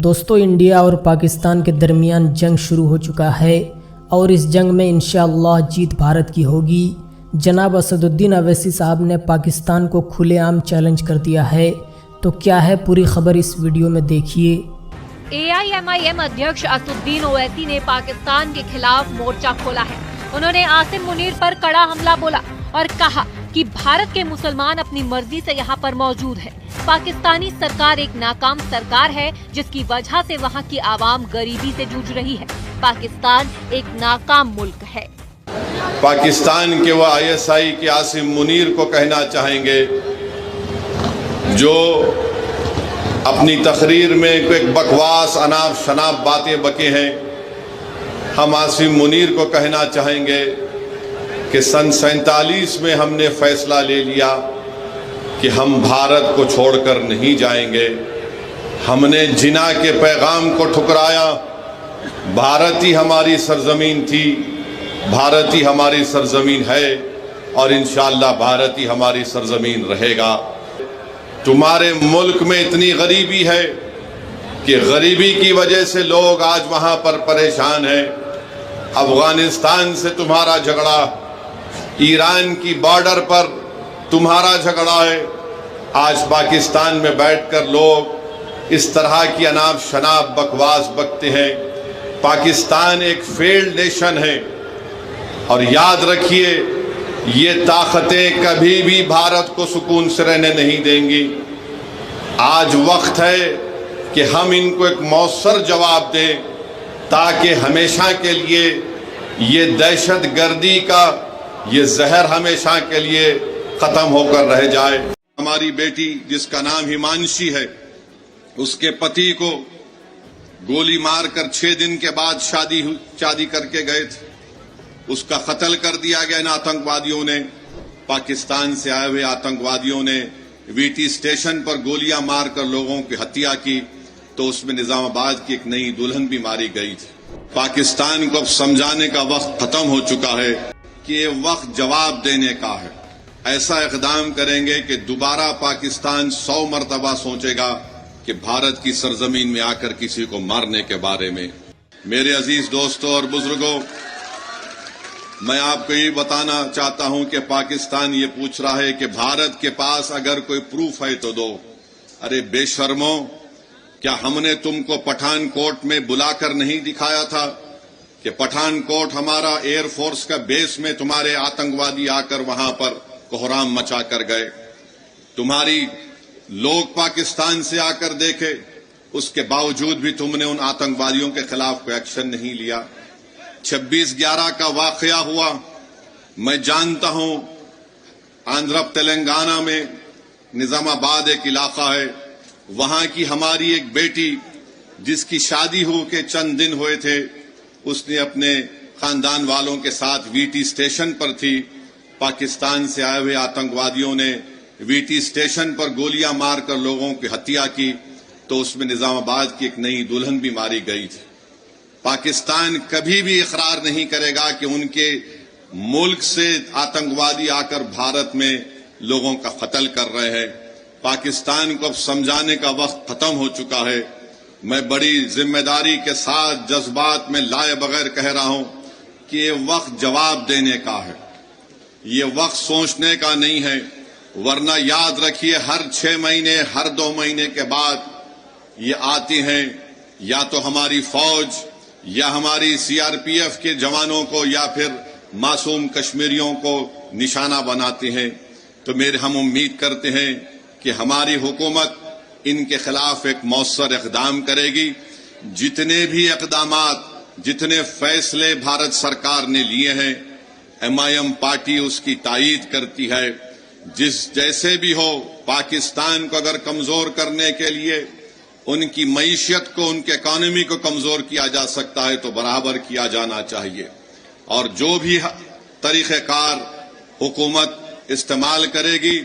دوستو انڈیا اور پاکستان کے درمیان جنگ شروع ہو چکا ہے اور اس جنگ میں انشاءاللہ جیت بھارت کی ہوگی۔ جناب اسد الدین اویسی صاحب نے پاکستان کو کھلے عام چیلنج کر دیا ہے، تو کیا ہے پوری خبر اس ویڈیو میں دیکھیے۔ AIMIM ادھیکش اسد الدین اویسی نے پاکستان کے خلاف مورچہ کھولا ہے۔ انہوں نے عاصم منیر پر کڑا حملہ بولا اور کہا کہ بھارت کے مسلمان اپنی مرضی سے یہاں پر موجود ہے۔ پاکستانی سرکار ایک ناکام سرکار ہے جس کی وجہ سے وہاں کی عوام غریبی سے جوجھ رہی ہے۔ پاکستان ایک ناکام ملک ہے۔ پاکستان کے وہ ISI کے عاصم منیر کو کہنا چاہیں گے جو اپنی تقریر میں ایک بکواس اناپ شناپ باتیں بکے ہیں، ہم عاصم منیر کو کہنا چاہیں گے کہ سن 47 میں ہم نے فیصلہ لے لیا کہ ہم بھارت کو چھوڑ کر نہیں جائیں گے۔ ہم نے جنا کے پیغام کو ٹھکرایا۔ بھارت ہی ہماری سرزمین تھی، بھارت ہی ہماری سرزمین ہے اور انشاءاللہ بھارت ہی ہماری سرزمین رہے گا۔ تمہارے ملک میں اتنی غریبی ہے کہ غریبی کی وجہ سے لوگ آج وہاں پر پریشان ہیں۔ افغانستان سے تمہارا جھگڑا، ایران کی بارڈر پر تمہارا جھگڑا ہے۔ آج پاکستان میں بیٹھ کر لوگ اس طرح کی اناپ شناپ بکواس بکتے ہیں۔ پاکستان ایک فیلڈ نیشن ہے اور یاد رکھیے یہ طاقتیں کبھی بھی بھارت کو سکون سے رہنے نہیں دیں گی۔ آج وقت ہے کہ ہم ان کو ایک مؤثر جواب دیں تاکہ ہمیشہ کے لیے یہ دہشت گردی کا یہ زہر ہمیشہ کے لیے ختم ہو کر رہ جائے۔ ہماری بیٹی جس کا نام ہمانشی ہے، اس کے پتی کو گولی مار کر 6 دن کے بعد شادی کر کے گئے تھے، اس کا قتل کر دیا گیا ان آتنکوادیوں نے۔ پاکستان سے آئے ہوئے آتنکوادیوں نے VT اسٹیشن پر گولیاں مار کر لوگوں کی ہتیا کی، تو اس میں نظام آباد کی ایک نئی دلہن بھی ماری گئی تھی۔ پاکستان کو اب سمجھانے کا وقت ختم ہو چکا ہے کہ یہ وقت جواب دینے کا ہے۔ ایسا اقدام کریں گے کہ دوبارہ پاکستان 100 مرتبہ سوچے گا کہ بھارت کی سرزمین میں آ کر کسی کو مارنے کے بارے میں۔ میرے عزیز دوستوں اور بزرگوں، میں آپ کو یہ بتانا چاہتا ہوں کہ پاکستان یہ پوچھ رہا ہے کہ بھارت کے پاس اگر کوئی پروف ہے تو دو۔ ارے بے شرمو، کیا ہم نے تم کو پٹھان کوٹ میں بلا کر نہیں دکھایا تھا کہ پٹھان کوٹ ہمارا ایئر فورس کا بیس میں تمہارے آتنکوادی آ کر وہاں پر کوہرام مچا کر گئے؟ تمہاری لوگ پاکستان سے آ کر دیکھے، اس کے باوجود بھی تم نے ان آتنکوادیوں کے خلاف کوئی ایکشن نہیں لیا۔ 26/11 کا واقعہ ہوا، میں جانتا ہوں آندھرا تلنگانہ میں نظام آباد ایک علاقہ ہے، وہاں کی ہماری ایک بیٹی جس کی شادی ہو کے چند دن ہوئے تھے، اس نے اپنے خاندان والوں کے ساتھ VT اسٹیشن پر تھی۔ پاکستان سے آئے ہوئے آتنکوادیوں نے VT اسٹیشن پر گولیاں مار کر لوگوں کی ہتیا کی، تو اس میں نظام آباد کی ایک نئی دلہن بھی ماری گئی تھی۔ پاکستان کبھی بھی اقرار نہیں کرے گا کہ ان کے ملک سے آتنکوادی آ کر بھارت میں لوگوں کا قتل کر رہے ہیں۔ پاکستان کو اب سمجھانے کا وقت ختم ہو چکا ہے۔ میں بڑی ذمہ داری کے ساتھ جذبات میں لائے بغیر کہہ رہا ہوں کہ یہ وقت جواب دینے کا ہے، یہ وقت سوچنے کا نہیں ہے، ورنہ یاد رکھیے ہر 6 مہینے ہر 2 مہینے کے بعد یہ آتی ہیں، یا تو ہماری فوج یا ہماری CRPF کے جوانوں کو یا پھر معصوم کشمیریوں کو نشانہ بناتے ہیں۔ تو ہم امید کرتے ہیں کہ ہماری حکومت ان کے خلاف ایک مؤثر اقدام کرے گی۔ جتنے بھی اقدامات، جتنے فیصلے بھارت سرکار نے لیے ہیں، MIM پارٹی اس کی تائید کرتی ہے۔ جیسے بھی ہو، پاکستان کو اگر کمزور کرنے کے لیے ان کی معیشت کو، ان کے اکانومی کو کمزور کیا جا سکتا ہے تو برابر کیا جانا چاہیے، اور جو بھی طریقہ کار حکومت استعمال کرے گی،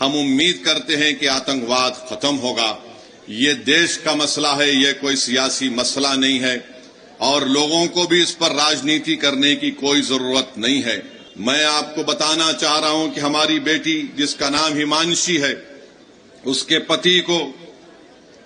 ہم امید کرتے ہیں کہ آتنکواد ختم ہوگا۔ یہ دیش کا مسئلہ ہے، یہ کوئی سیاسی مسئلہ نہیں ہے، اور لوگوں کو بھی اس پر راجنیتی کرنے کی کوئی ضرورت نہیں ہے۔ میں آپ کو بتانا چاہ رہا ہوں کہ ہماری بیٹی جس کا نام ہمانشی ہے، اس کے پتی کو